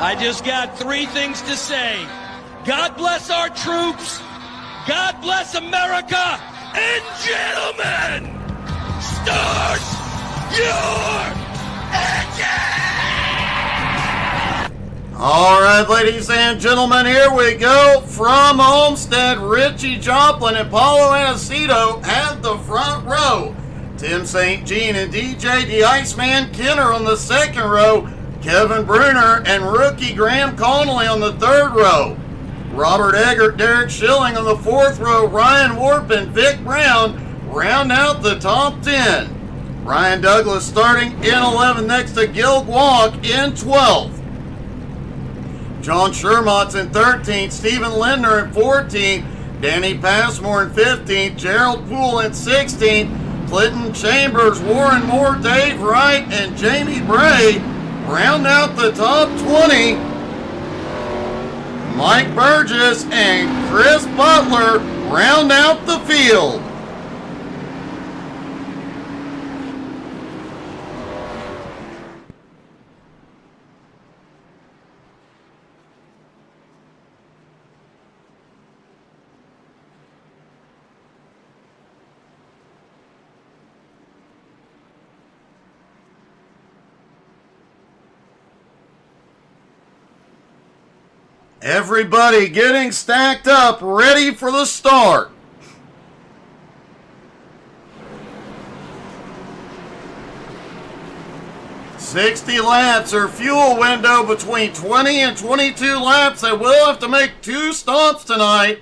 I just got three things to say. God bless our troops. God bless America. And gentlemen, start your engine! All right, ladies and gentlemen, here we go from Homestead. Richie Joplin and Paulo Anacito at the front row. Tim St. Jean and DJ the Iceman Kenner on the second row. Kevin Bruner and rookie Graham Connolly on the third row. Robert Eggert, Derek Schilling on the fourth row. Ryan Warp and Vic Brown round out the top 10. Ryan Douglas starting in 11th next to Gil Guac in 12th. John Shermott's in 13th, Stephen Lindner in 14th, Danny Passmore in 15th, Gerald Poole in 16th, Clinton Chambers, Warren Moore, Dave Wright, and Jamie Bray round out the top 20. Mike Burgess and Chris Butler round out the field. Everybody getting stacked up, ready for the start. "60 laps or fuel window between 20 and 22 laps. They will have to make 2 stops tonight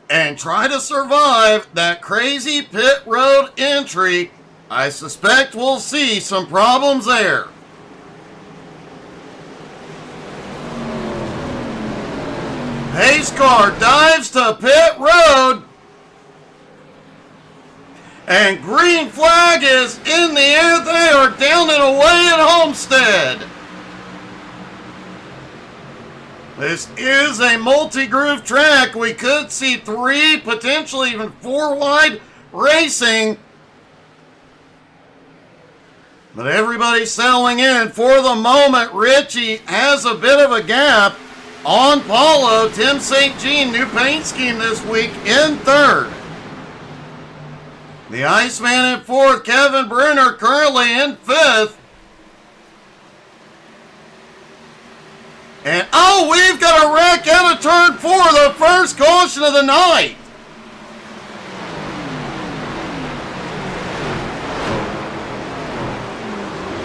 and try to survive that crazy pit road entry. I suspect we'll see some problems there. Pace car dives to pit road. And green flag is in the air. They are down and away at Homestead. This is a multi-groove track. We could see 3, potentially even 4 wide racing. But everybody's settling in. For the moment, Richie has a bit of a gap on Paulo. Tim St. Jean, new paint scheme this week, in 3rd. The Iceman in 4th. Kevin Bruner currently in 5th. And oh, we've got a wreck out of turn 4, the first caution of the night.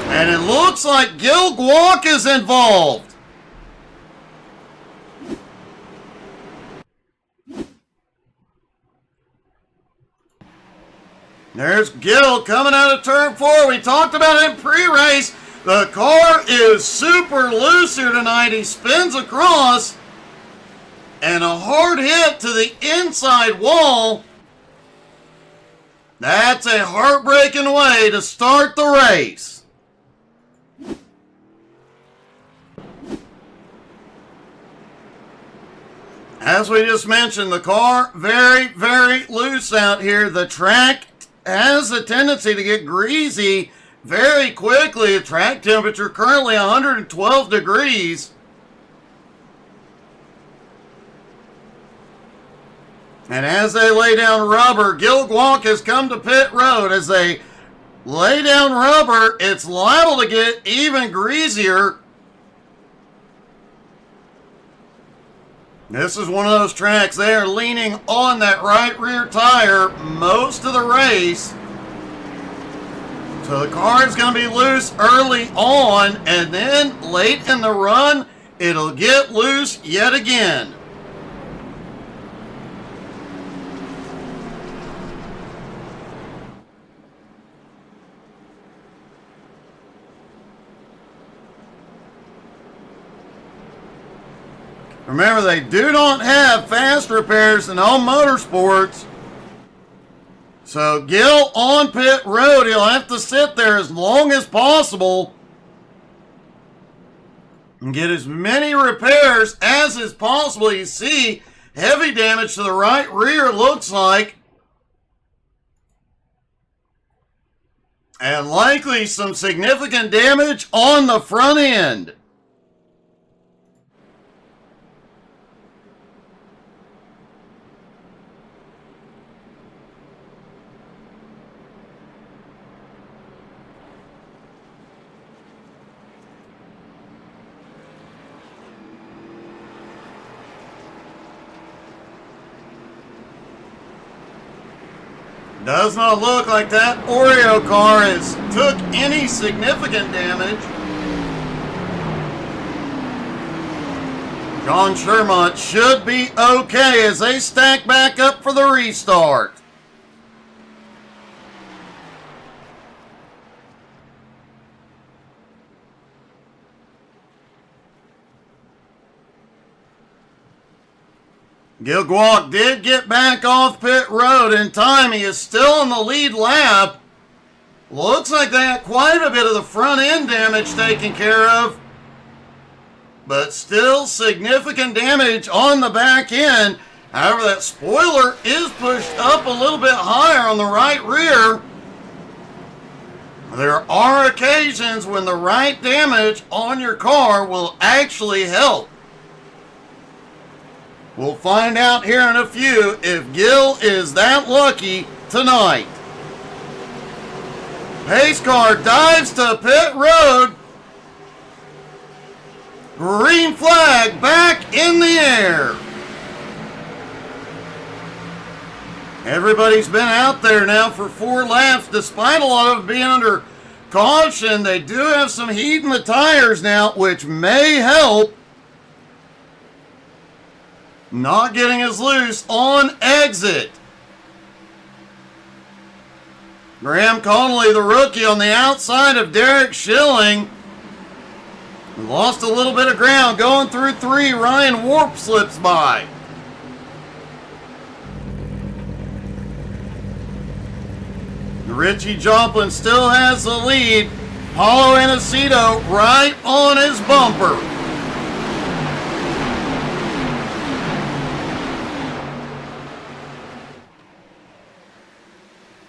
And it looks like Gil Guac is involved. There's Gil coming out of turn 4. We talked about it in pre-race. The car is super loose here tonight. He spins across. And a hard hit to the inside wall. That's a heartbreaking way to start the race. As we just mentioned, the car very, very loose out here. The track has a tendency to get greasy very quickly. The track temperature currently 112 degrees. And as they lay down rubber, Gil Guac has come to pit road. As they lay down rubber, it's liable to get even greasier. This is one of those tracks, they are leaning on that right rear tire most of the race. So the car is going to be loose early on, and then late in the run, it'll get loose yet again. Remember, they do not have fast repairs in Home Motorsports. So Gil on pit road, he'll have to sit there as long as possible and get as many repairs as is possible. You see heavy damage to the right rear, it looks like. And likely some significant damage on the front end. Does not look like that Oreo car has took any significant damage. John Shermont should be okay as they stack back up for the restart. Gil Guak did get back off pit road in time. He is still in the lead lap. Looks like they got quite a bit of the front end damage taken care of. But still significant damage on the back end. However, that spoiler is pushed up a little bit higher on the right rear. There are occasions when the right damage on your car will actually help. We'll find out here in a few if Gil is that lucky tonight. Pace car dives to pit road. Green flag back in the air. Everybody's been out there now for 4 laps. Despite a lot of being under caution, they do have some heat in the tires now, which may help. Not getting as loose on exit. Graham Connolly, the rookie, on the outside of Derek Schilling. Lost a little bit of ground going through 3. Ryan Warp slips by. Richie Joplin still has the lead. Paulo Anacito right on his bumper.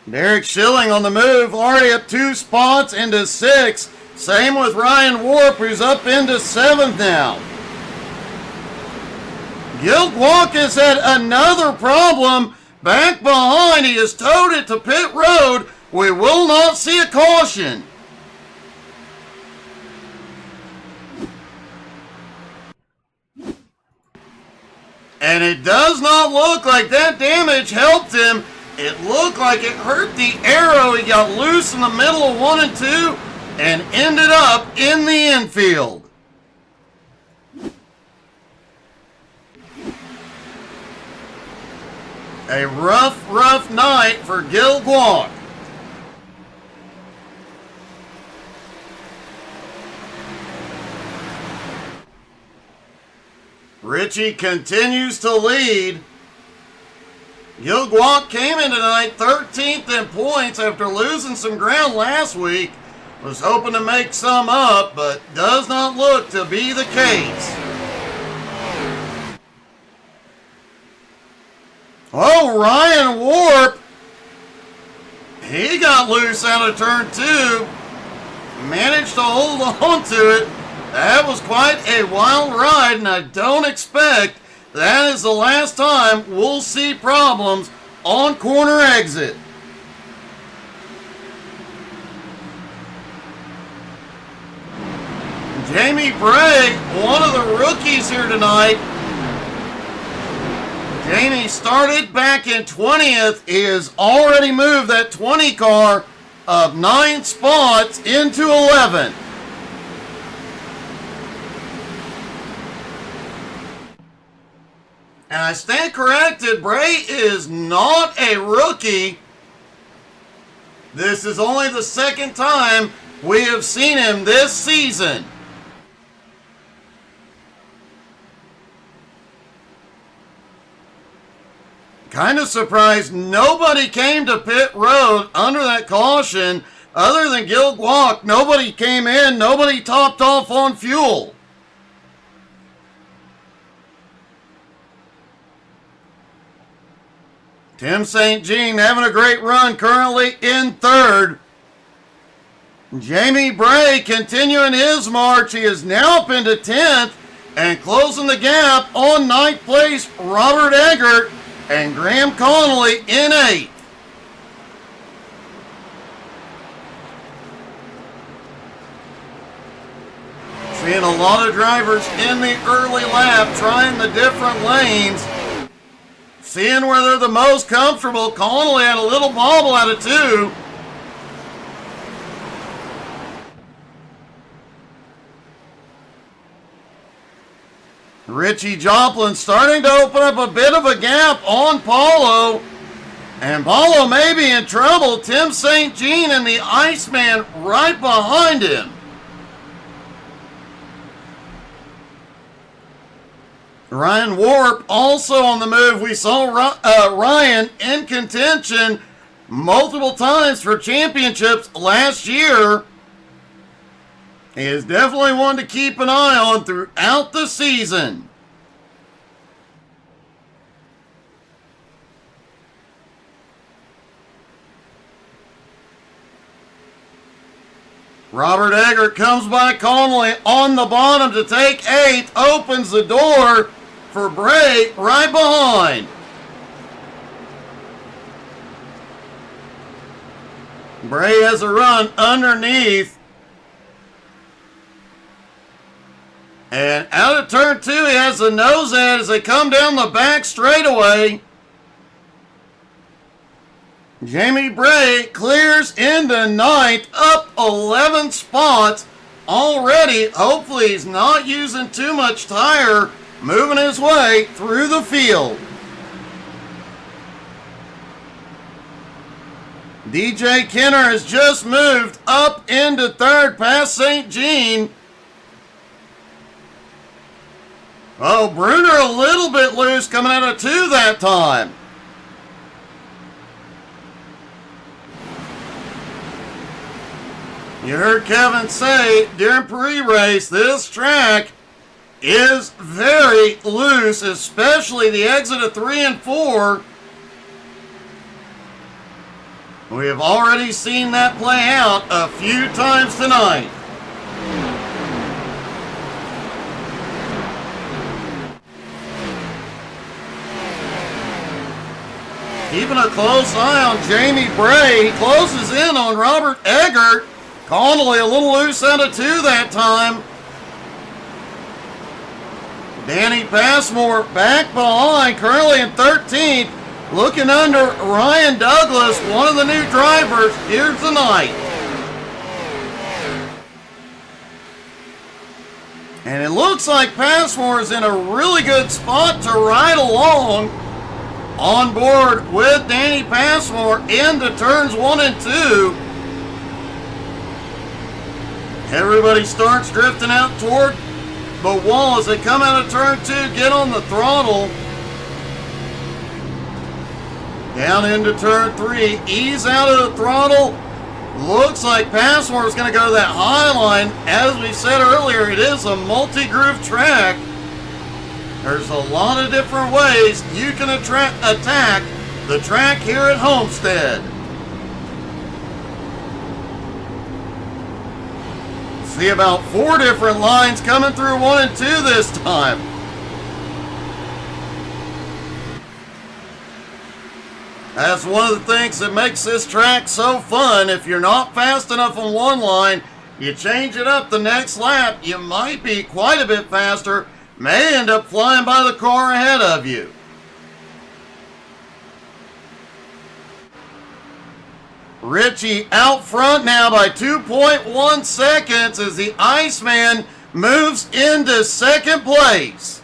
Derek Schilling on the move, already up 2 spots into 6th. Same with Ryan Warp, who's up into 7th now. Gil Guak has had another problem back behind. He has towed it to pit road. We will not see a caution. And it does not look like that damage helped him. It looked like it hurt the arrow. He got loose in the middle of 1 and 2 and ended up in the infield. A rough night for Gil Guak. Richie continues to lead. Gil Guak came in tonight 13th in points after losing some ground last week. Was hoping to make some up, but does not look to be the case. Oh, Ryan Warp. He got loose out of turn 2. Managed to hold on to it. That was quite a wild ride, and I don't expect that is the last time we'll see problems on corner exit. Jamie Bray, one of the rookies here tonight. Jamie started back in 20th. He has already moved that 20 car of 9 spots into 11th. And I stand corrected, Bray is not a rookie. This is only the 2nd time we have seen him this season. Kind of surprised nobody came to pit road under that caution other than Gil Guak. Nobody came in, nobody topped off on fuel. Tim St. Jean having a great run, currently in 3rd. Jamie Bray continuing his march. He is now up into 10th and closing the gap on 9th place, Robert Eggert and Graham Connolly in 8th. Seeing a lot of drivers in the early lap trying the different lanes. seeing where they're the most comfortable. Connolly had a little bobble out of 2. Richie Joplin starting to open up a bit of a gap on Paulo. And Paulo may be in trouble. Tim St. Jean and the Iceman right behind him. Ryan Warp also on the move. We saw Ryan in contention multiple times for championships last year. He is definitely one to keep an eye on throughout the season. Robert Eggert comes by Connolly on the bottom to take 8th, opens the door for Bray right behind. Bray has a run underneath. And out of turn 2, he has the nose ad as they come down the back straightaway. Jamie Bray clears into 9th, up 11 spots already. Hopefully he's not using too much tire, moving his way through the field. DJ Kenner has just moved up into 3rd past St. Jean. Oh, Bruner a little bit loose coming out of 2 that time. You heard Kevin say during pre-race, this track is very loose, especially the exit of 3 and 4. We have already seen that play out a few times tonight. Keeping a close eye on Jamie Bray. He closes in on Robert Eggert. Connolly a little loose out of 2 that time. Danny Passmore back behind, currently in 13th. Looking under Ryan Douglas, one of the new drivers here tonight. And it looks like Passmore is in a really good spot to ride along on board with Danny Passmore into turns 1 and 2. Everybody starts drifting out toward the wall as they come out of turn 2, get on the throttle. Down into turn 3, ease out of the throttle. Looks like Passmore is going to go to that high line. As we said earlier, it is a multi-groove track. There's a lot of different ways you can attack the track here at Homestead. See about 4 different lines coming through 1 and 2 this time. That's one of the things that makes this track so fun. If you're not fast enough on one line, you change it up the next lap, you might be quite a bit faster, may end up flying by the car ahead of you. Richie out front now by 2.1 seconds as the Iceman moves into 2nd place.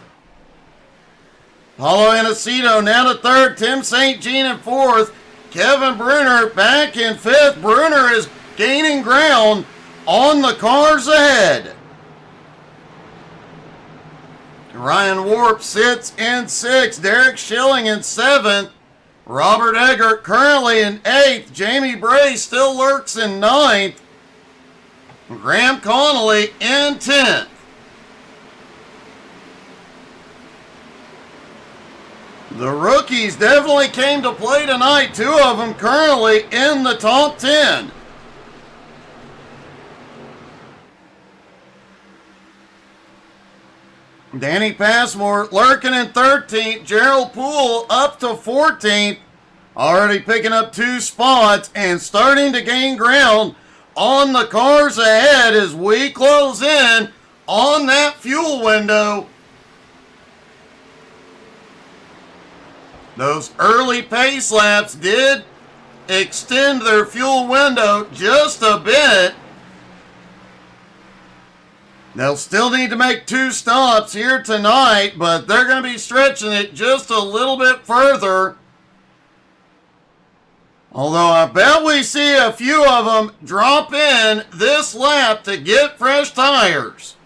Paulo Inesito now to 3rd. Tim St. Jean in 4th. Kevin Bruner back in 5th. Bruner is gaining ground on the cars ahead. Ryan Warp sits in 6th. Derek Schilling in 7th. Robert Eggert currently in 8th. Jamie Bray still lurks in 9th. Graham Connolly in 10th. The rookies definitely came to play tonight. 2 of them currently in the top 10. Danny Passmore lurking in 13th. Gerald Poole up to 14th. Already picking up 2 spots and starting to gain ground on the cars ahead as we close in on that fuel window. Those early pace laps did extend their fuel window just a bit. They'll still need to make 2 stops here tonight, but they're going to be stretching it just a little bit further. Although I bet we see a few of them drop in this lap to get fresh tires.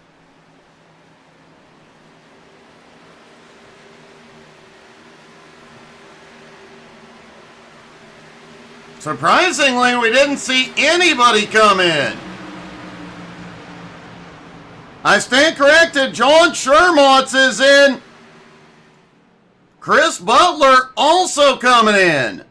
Surprisingly, we didn't see anybody come in. I stand corrected. John Shermotz is in. Chris Butler also coming in.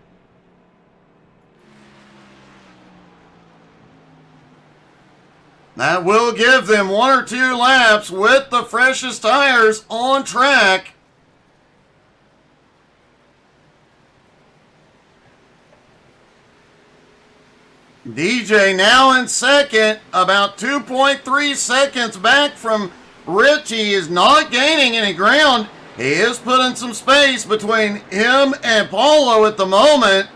That will give them 1 or 2 laps with the freshest tires on track. DJ now in second, about 2.3 seconds back from Rich. He is not gaining any ground. He is putting some space between him and Paulo at the moment.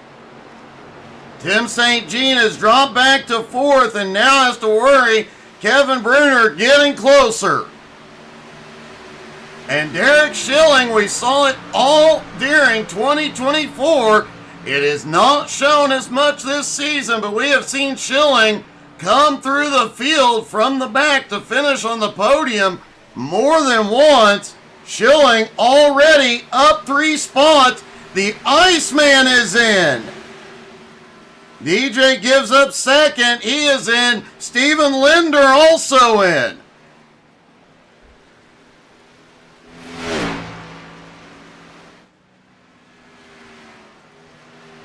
Tim St. Jean has dropped back to 4th and now has to worry. Kevin Bruner getting closer. And Derek Schilling, we saw it all during 2024. It is not shown as much this season, but we have seen Schilling come through the field from the back to finish on the podium more than once. Schilling already up 3 spots. The Iceman is in. DJ gives up second. He is in. Steven Linder also in.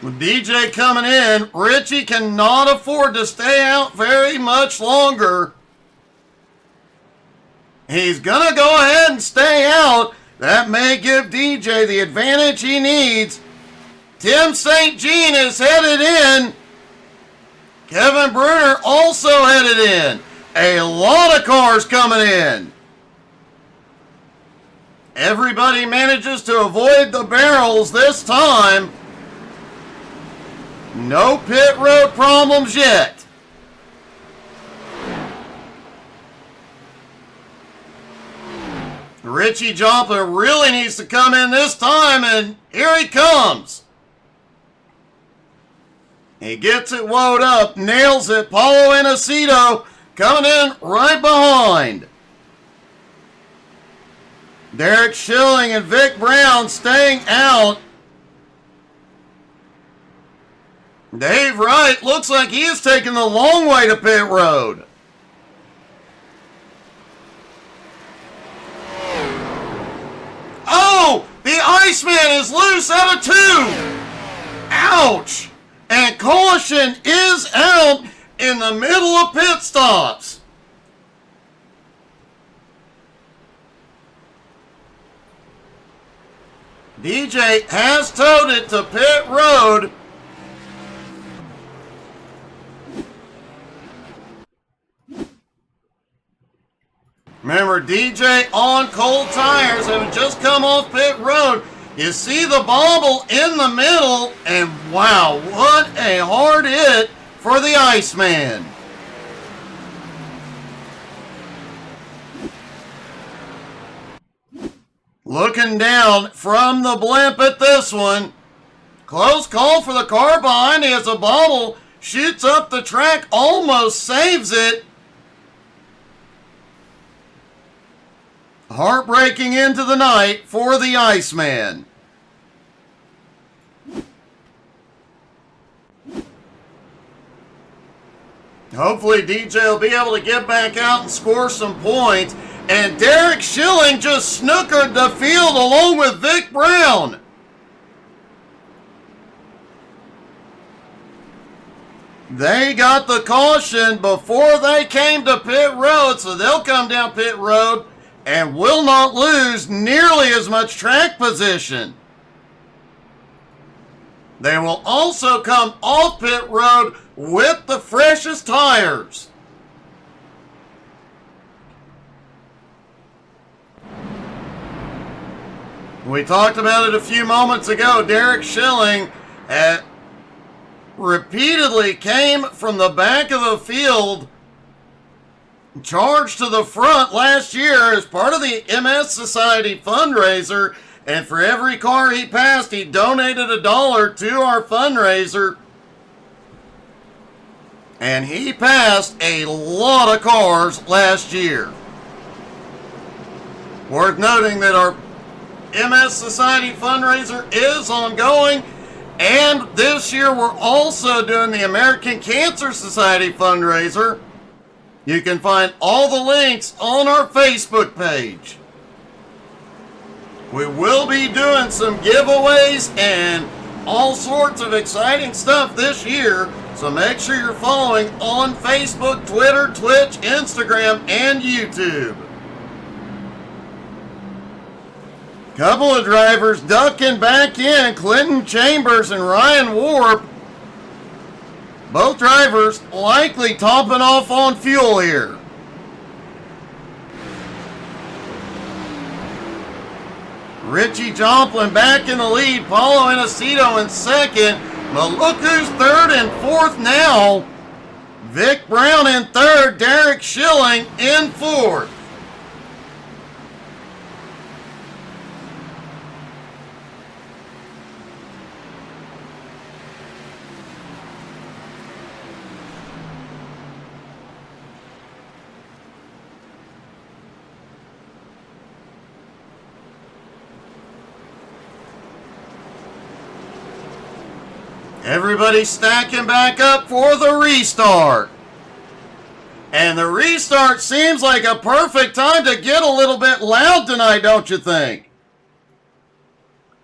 With DJ coming in, Richie cannot afford to stay out very much longer. He's going to go ahead and stay out. That may give DJ the advantage he needs. Tim St. Jean is headed in. Kevin Bruner also headed in. A lot of cars coming in. Everybody manages to avoid the barrels this time. No pit road problems yet. Richie Joplin really needs to come in this time, and here he comes. He gets it woed up, nails it. Paulo Inesito coming in right behind. Derek Schilling and Vic Brown staying out. Dave Wright looks like he is taking the long way to pit road. Oh, the Iceman is loose out of 2. Ouch. And caution is out in the middle of pit stops. DJ has towed it to pit road. Remember, DJ on cold tires have just come off pit road. You see the bobble in the middle, and wow, what a hard hit for the Iceman. Looking down from the blimp at this one. Close call for the car behind. He has a bobble, shoots up the track, almost saves it. Heartbreaking into the night for the Iceman. Hopefully DJ will be able to get back out and score some points. And Derek Schilling just snookered the field along with Vic Brown. They got the caution before they came to pit road, so they'll come down pit road and will not lose nearly as much track position. They will also come off pit road with the freshest tires. We talked about it a few moments ago. Derek Schilling repeatedly came from the back of the field, charged to the front last year as part of the MS Society fundraiser, and for every car he passed, he donated $1 to our fundraiser. And he passed a lot of cars last year. Worth noting that our MS Society fundraiser is ongoing, and this year we're also doing the American Cancer Society fundraiser. You can find all the links on our Facebook page. We will be doing some giveaways and all sorts of exciting stuff this year, so make sure you're following on Facebook, Twitter, Twitch, Instagram, and YouTube. Couple of drivers ducking back in, Clinton Chambers and Ryan Warp. Both drivers likely topping off on fuel here. Richie Joplin back in the lead, Paulo Inesito in second. But look who's third and fourth now. Vic Brown in third, Derek Schilling in fourth. Everybody stacking back up for the restart. And the restart seems like a perfect time to get a little bit loud tonight, don't you think?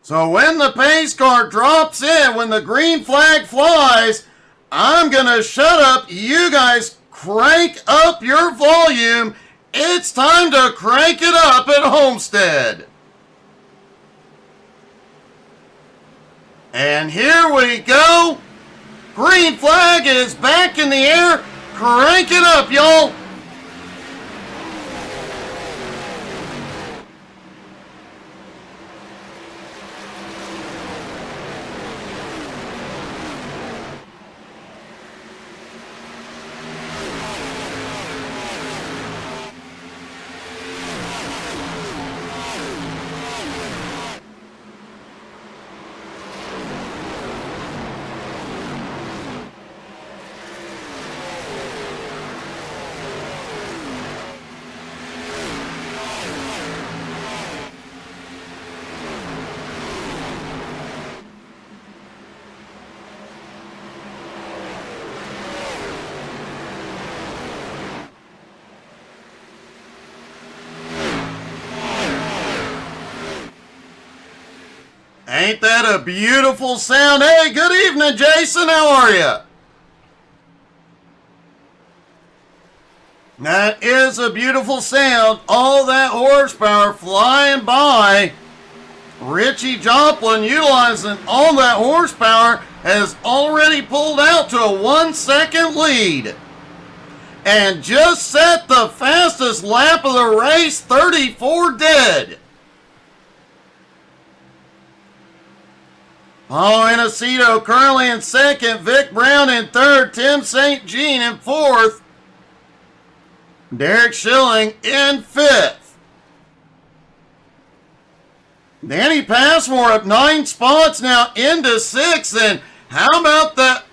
So when the pace car drops in, when the green flag flies, I'm going to shut up. You guys crank up your volume. It's time to crank it up at Homestead. And here we go. Green flag is back in the air. Crank it up, y'all. Ain't that a beautiful sound? Hey, good evening, Jason. How are you? That is a beautiful sound. All that horsepower flying by. Richie Joplin, utilizing all that horsepower, has already pulled out to a 1 second lead. And just set the fastest lap of the race, 34 dead. Paulo Inesito currently in second, Vic Brown in third, Tim St. Jean in fourth, Derek Schilling in fifth. Danny Passmore up 9 spots now into sixth, and how about that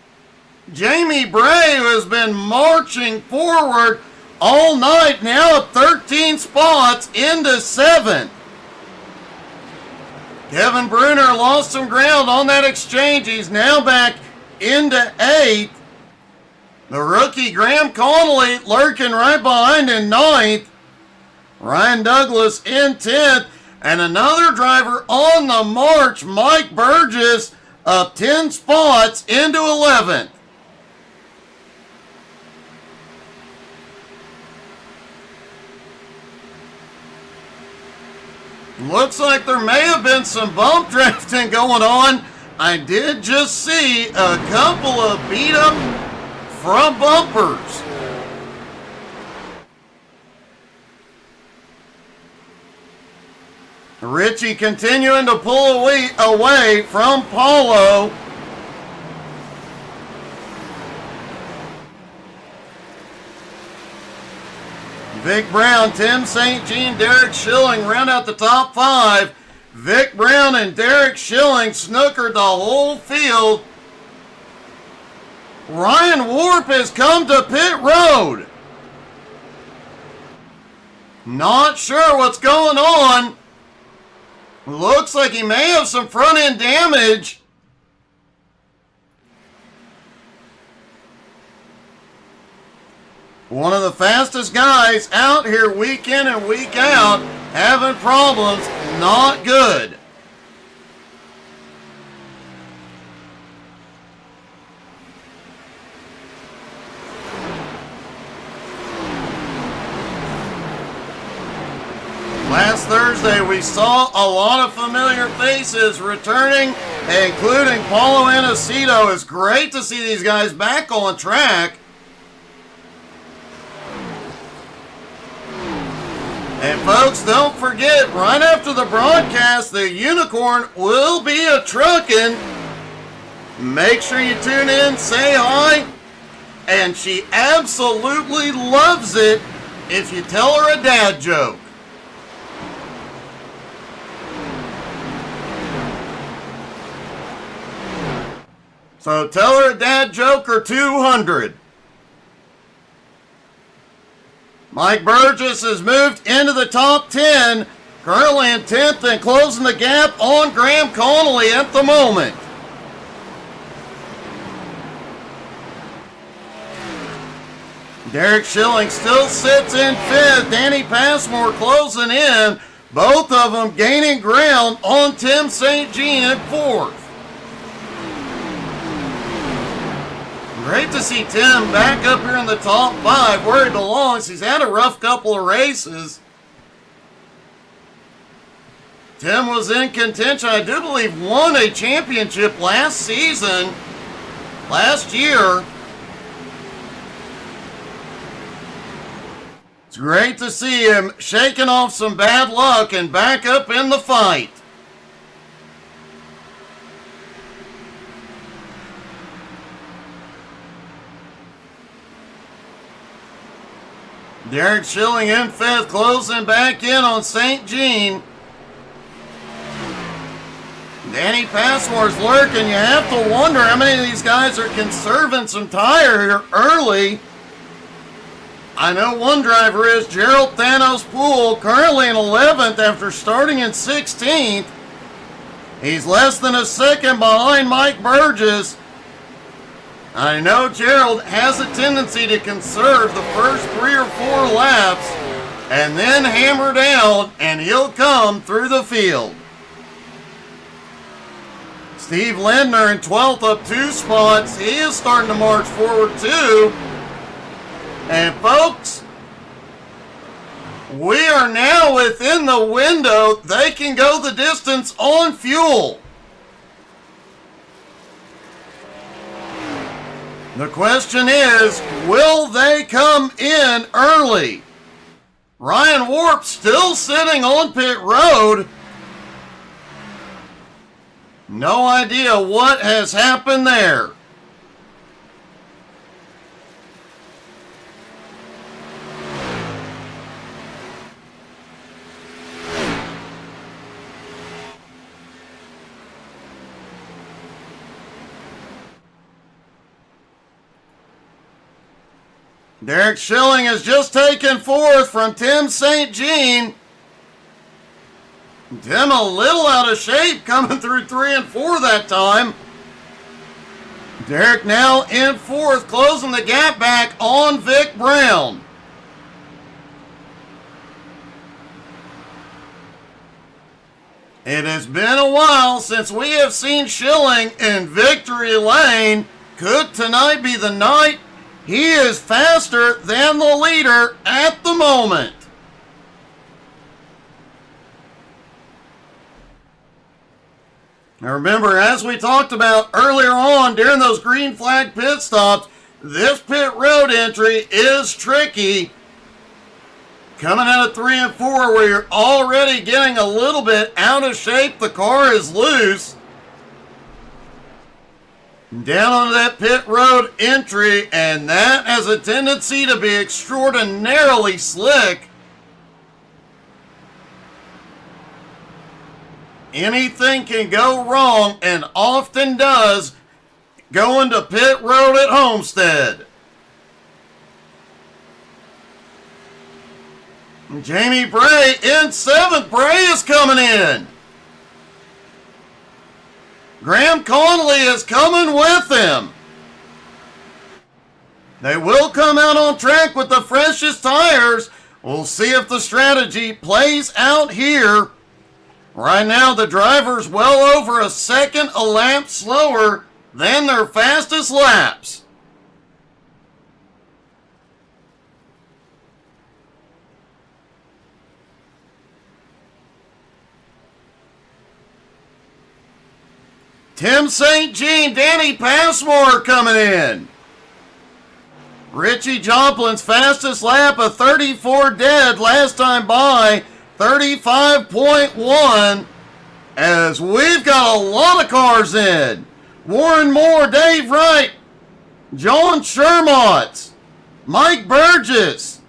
Jamie Bray, who has been marching forward all night, now up 13 spots into seventh. Kevin Bruner lost some ground on that exchange. He's now back into 8th. The rookie Graham Connolly lurking right behind in 9th. Ryan Douglas in 10th. And another driver on the march, Mike Burgess, up 10 spots into 11th. Looks like there may have been some bump drafting going on. I did just see a couple of beat up front bumpers. Richie continuing to pull away from Paulo. Vic Brown, Tim St. Jean, Derek Schilling round out the top 5. Vic Brown and Derek Schilling snookered the whole field. Ryan Warp has come to pit road. Not sure what's going on. Looks like he may have some front end damage. One of the fastest guys out here week in and week out, having problems, not good. Last Thursday, we saw a lot of familiar faces returning, including Paulo Inesito. It's great to see these guys back on track. And folks, don't forget, right after the broadcast, the Unicorn will be a truckin'. Make sure you tune in, say hi, and she absolutely loves it if you tell her a dad joke. So tell her a dad joke or 200. Mike Burgess has moved into the top 10, currently in 10th and closing the gap on Graham Connolly at the moment. Derek Schilling still sits in 5th. Danny Passmore closing in. Both of them gaining ground on Tim St. Jean at 4th. Great to see Tim back up here in the top 5 where he belongs. He's had a rough couple of races. Tim was in contention. I do believe won a championship last season, last year. It's great to see him shaking off some bad luck and back up in the fight. Derek Schilling in 5th, closing back in on St. Jean. Danny Passmore's lurking. You have to wonder how many of these guys are conserving some tire here early. I know one driver is Gerald Thanos Poole, currently in 11th after starting in 16th. He's less than a second behind Mike Burgess. I know Gerald has a tendency to conserve the first 3 or 4 laps and then hammer down, and he'll come through the field. Steve Lindner in 12th, up 2 spots. He is starting to march forward too. And folks, we are now within the window. They can go the distance on fuel. The question is, will they come in early? Ryan Warp still sitting on pit road. No idea what has happened there. Derek Schilling has just taken 4th from Tim St. Jean. Tim a little out of shape, coming through 3 and 4 that time. Derek now in 4th, closing the gap back on Vic Brown. It has been a while since we have seen Schilling in victory lane. Could tonight be the night? He is faster than the leader at the moment. Now remember, as we talked about earlier on during those green flag pit stops, this pit road entry is tricky. Coming out of 3 and 4 where you're already getting a little bit out of shape. The car is loose. Down onto that pit road entry, and that has a tendency to be extraordinarily slick. Anything can go wrong, and often does, going to pit road at Homestead. Jamie Bray in 7th. Bray is coming in. Graham Connolly is coming with him. They will come out on track with the freshest tires. We'll see if the strategy plays out here. Right now, the driver's well over a second a lap slower than their fastest laps. Tim St. Jean, Danny Passmore coming in. Richie Joplin's fastest lap, a 34 dead last time by, 35.1. As we've got a lot of cars in. Warren Moore, Dave Wright, John Shermott, Mike Burgess.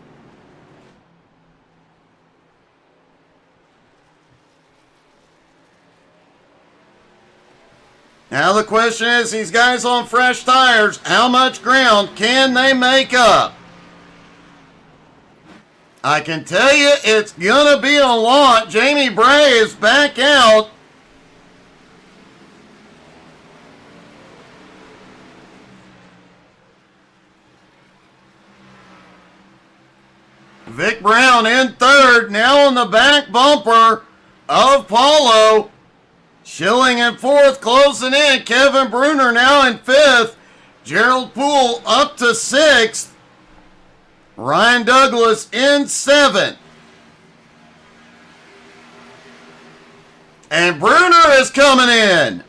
Now the question is, these guys on fresh tires, how much ground can they make up? I can tell you it's going to be a lot. Jamie Bray is back out. Vic Brown in 3rd, now on the back bumper of Paulo. Schilling in 4th, closing in. Kevin Bruner now in 5th. Gerald Poole up to 6th. Ryan Douglas in 7th. And Bruner is coming in.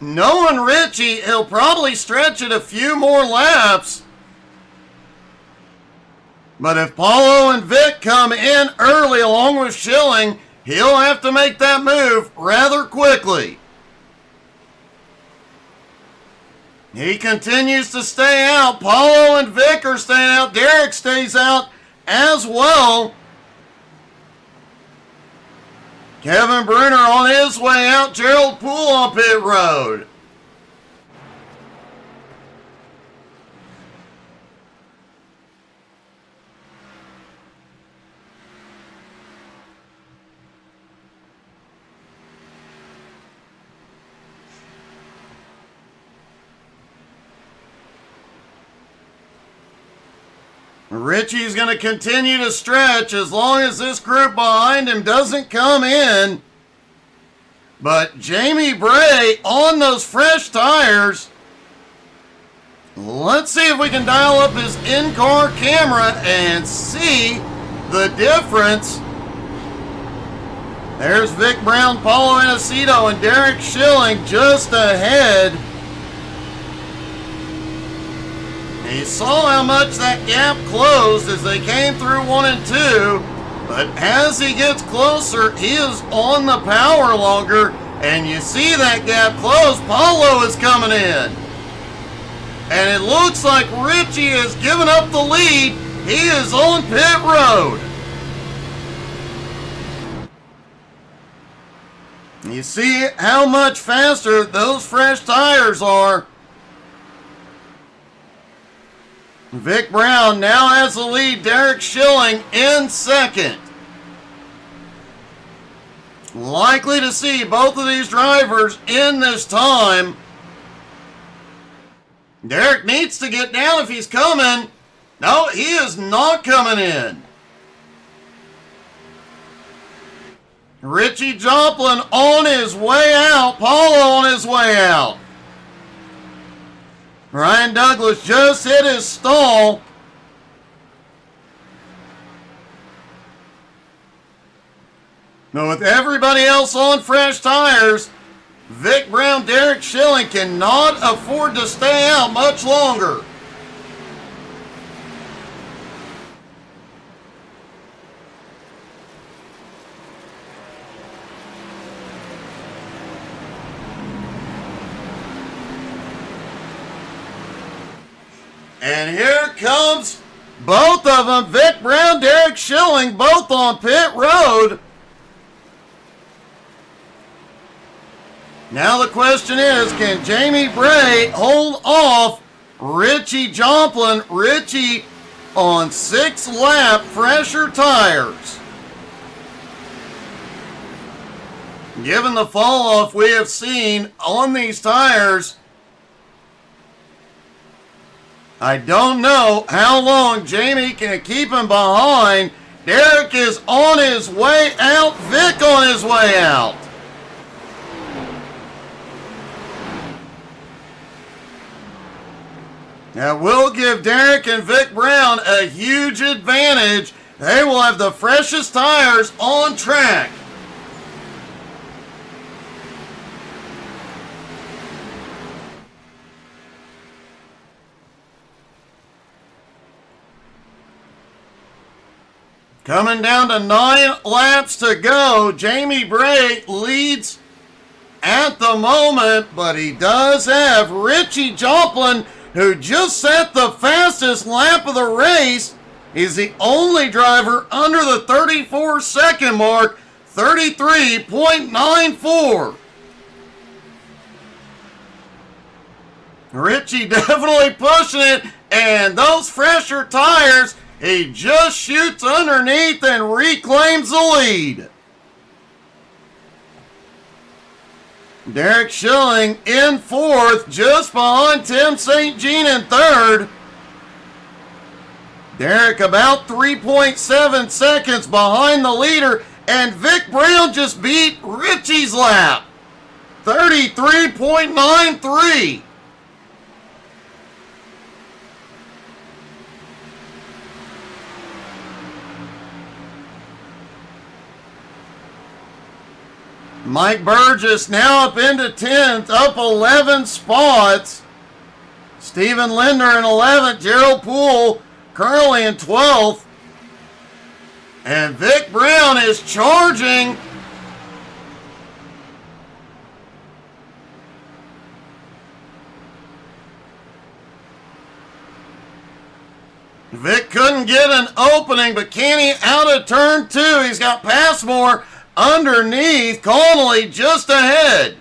Knowing Richie, he'll probably stretch it a few more laps. But if Paulo and Vic come in early along with Schilling, he'll have to make that move rather quickly. He continues to stay out. Paulo and Vic are staying out. Derek stays out as well. Kevin Bruner on his way out. Gerald Poole on pit road. Richie's going to continue to stretch as long as this group behind him doesn't come in. But Jamie Bray on those fresh tires. Let's see if we can dial up his in-car camera and see the difference. There's Vic Brown, Paulo Inesito, and Derek Schilling just ahead. He saw how much that gap closed as they came through 1 and 2, but as he gets closer, he is on the power longer, and you see that gap close. Paulo is coming in. And it looks like Richie has given up the lead. He is on pit road. You see how much faster those fresh tires are. Vic Brown now has the lead. Derek Schilling in 2nd. Likely to see both of these drivers in this time. Derek needs to get down if he's coming. No, he is not coming in. Richie Joplin on his way out. Paulo on his way out. Ryan Douglas just hit his stall. But with everybody else on fresh tires, Vic Brown, Derek Schilling cannot afford to stay out much longer. And here comes both of them, Vic Brown, Derek Schilling, both on pit road. Now the question is, can Jamie Bray hold off Richie Joplin? Richie on 6-lap fresher tires. Given the fall off we have seen on these tires, I don't know how long Jamie can keep him behind. Derek is on his way out. Vic on his way out. That will give Derek and Vic Brown a huge advantage. They will have the freshest tires on track. Coming down to 9 laps to go. Jamie Bray leads at the moment, but he does have Richie Joplin, who just set the fastest lap of the race. He's the only driver under the 34-second mark, 33.94. Richie definitely pushing it, and those fresher tires, he just shoots underneath and reclaims the lead. Derek Schilling in 4th, just behind Tim St. Jean in 3rd. Derek about 3.7 seconds behind the leader, and Vic Brown just beat Richie's lap, 33.93. Mike Burgess now up into 10th, up 11 spots. Stephen Linder in 11th, Gerald Poole currently in 12th. And Vic Brown is charging. Vic couldn't get an opening, but can he out of turn 2? He's got Passmore underneath, Connolly just ahead.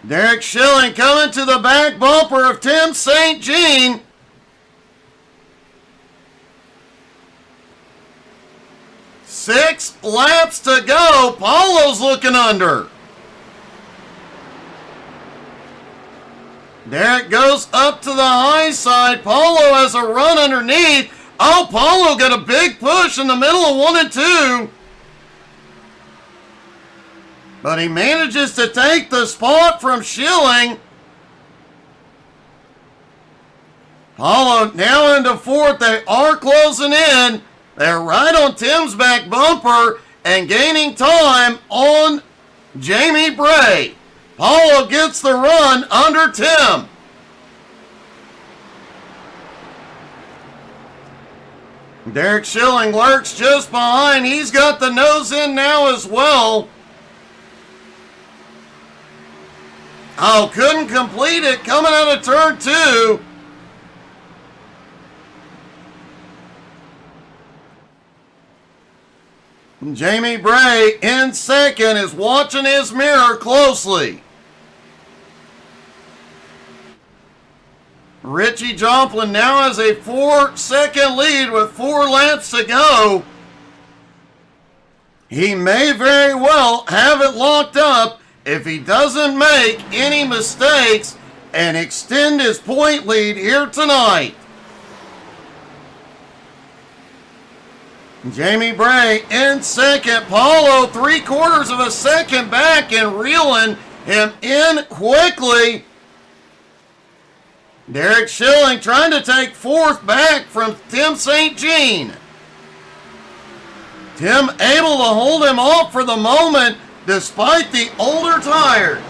Derek Schilling coming to the back bumper of Tim St. Jean. Six laps to go. Paulo's looking under. Derek goes up to the high side. Paulo has a run underneath. Oh, Paulo got a big push in the middle of 1 and 2. But he manages to take the spot from Schilling. Paulo now into 4th. They are closing in. They're right on Tim's back bumper and gaining time on Jamie Bray. Paulo gets the run under Tim. Derek Schilling lurks just behind. He's got the nose in now as well. Oh, couldn't complete it coming out of turn 2. Jamie Bray in 2nd is watching his mirror closely. Richie Joplin now has a 4-second lead with 4 laps to go. He may very well have it locked up if he doesn't make any mistakes and extend his point lead here tonight. Jamie Bray in 2nd. Paulo 3/4 of a second back and reeling him in quickly. Derek Schilling trying to take 4th back from Tim St. Jean. Tim able to hold him off for the moment despite the older tires.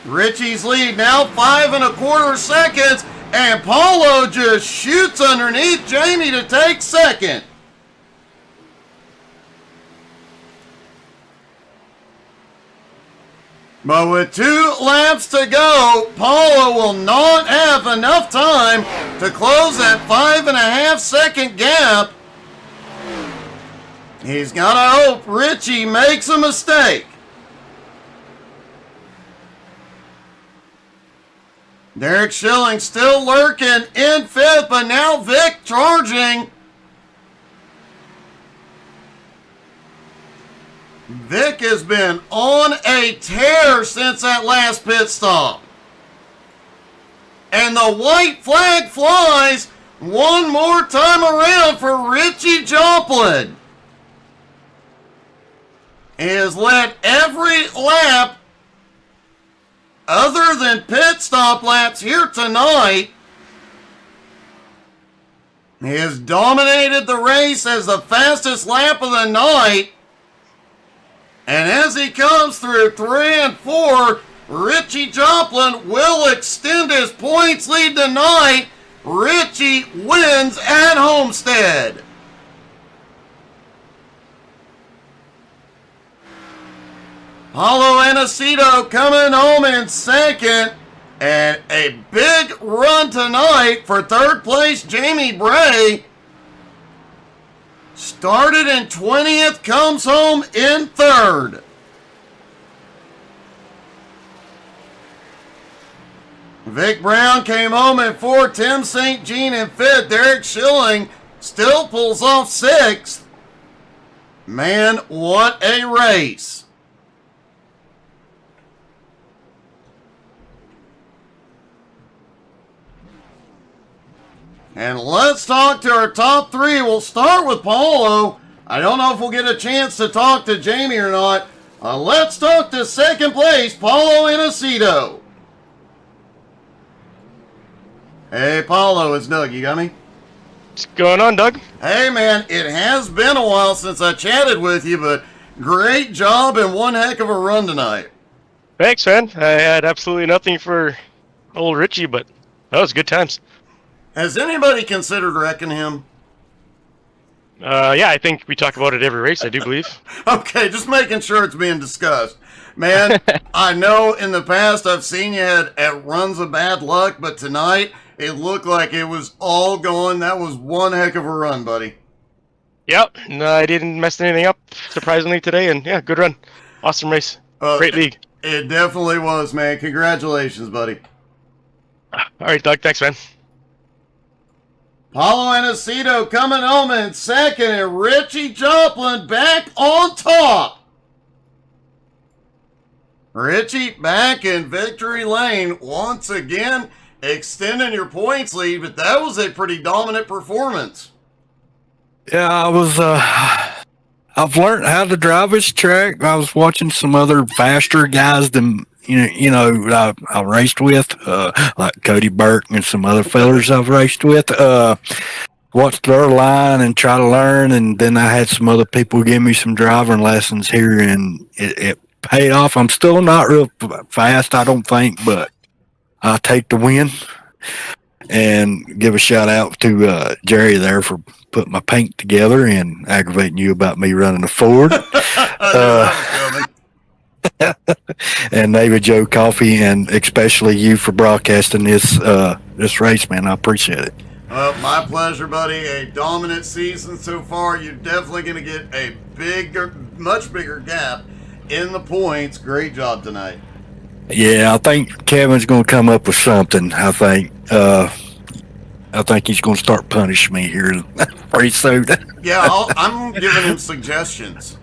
Richie's lead now 5 1/4 seconds, and Paulo just shoots underneath Jamie to take second. But with 2 laps to go, Paulo will not have enough time to close that 5 1/2 second gap. He's got to hope Richie makes a mistake. Derek Schilling still lurking in 5th, but now Vic charging. Vic has been on a tear since that last pit stop. And the white flag flies one more time around for Richie Joplin. He has led every lap other than pit stop laps here tonight. He has dominated the race as the fastest lap of the night. And as he comes through 3 and 4, Richie Joplin will extend his points lead tonight. Richie wins at Homestead. Paulo Aniceto coming home in second, and a big run tonight for third place Jamie Bray. Started in 20th, comes home in third. Vic Brown came home in 4th, Tim St. Jean in 5th, Derek Schilling still pulls off 6th. Man, what a race. And let's talk to our top 3. We'll start with Paulo. I don't know if we'll get a chance to talk to Jamie or not. Let's talk to second place, Paulo Aniceto. Hey, Paulo, it's Doug. You got me? What's going on, Doug? Hey, man, it has been a while since I chatted with you, but great job and one heck of a run tonight. Thanks, man. I had absolutely nothing for old Richie, but that was good times. Has anybody considered wrecking him? Yeah, I think we talk about it every race, I do believe. Okay, just making sure it's being discussed. Man, I know in the past I've seen you at runs of bad luck, but tonight it looked like it was all gone. That was one heck of a run, buddy. Yep, no, I didn't mess anything up, surprisingly, today, and yeah, good run. Awesome race. Great league. It definitely was, man. Congratulations, buddy. All right, Doug, thanks, man. Paulo Aniceto coming home in second, and Richie Joplin back on top. Richie back in victory lane once again, extending your points lead, but that was a pretty dominant performance. Yeah, I've learned how to drive this track. I was watching some other faster guys than I raced with, like Cody Burke and some other fellers I've raced with. Watched their line and try to learn, and then I had some other people give me some driving lessons here, and it paid off. I'm still not real fast, I don't think, but I'll take the win. And give a shout out to Jerry there for putting my paint together and aggravating you about me running a Ford. And David Joe Coffee, and especially you for broadcasting this race, man. I appreciate it. My pleasure, buddy. A dominant season so far. You're definitely going to get a much bigger gap in the points. Great job tonight. Yeah, I think Kevin's going to come up with something. I think he's going to start punishing me here pretty soon. Yeah, I'm giving him suggestions.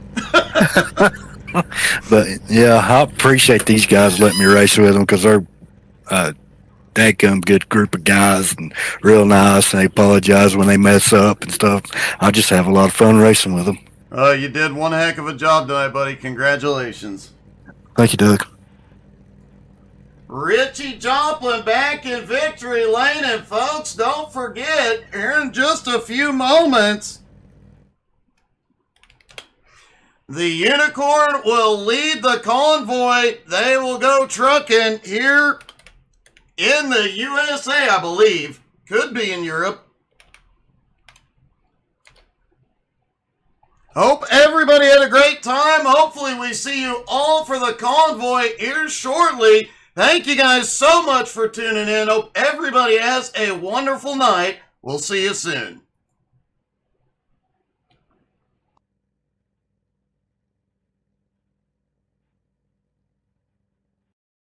But yeah, I appreciate these guys letting me race with them, because they're dadgum good group of guys and real nice, and they apologize when they mess up and stuff. I just have a lot of fun racing with them. You did one heck of a job tonight, buddy. Congratulations. Thank you, Doug. Richie Joplin back in victory lane, and folks, don't forget, here in just a few moments, the Unicorn will lead the convoy. They will go trucking here in the USA, I believe. Could be in Europe. Hope everybody had a great time. Hopefully we see you all for the convoy here shortly. Thank you guys so much for tuning in. Hope everybody has a wonderful night. We'll see you soon.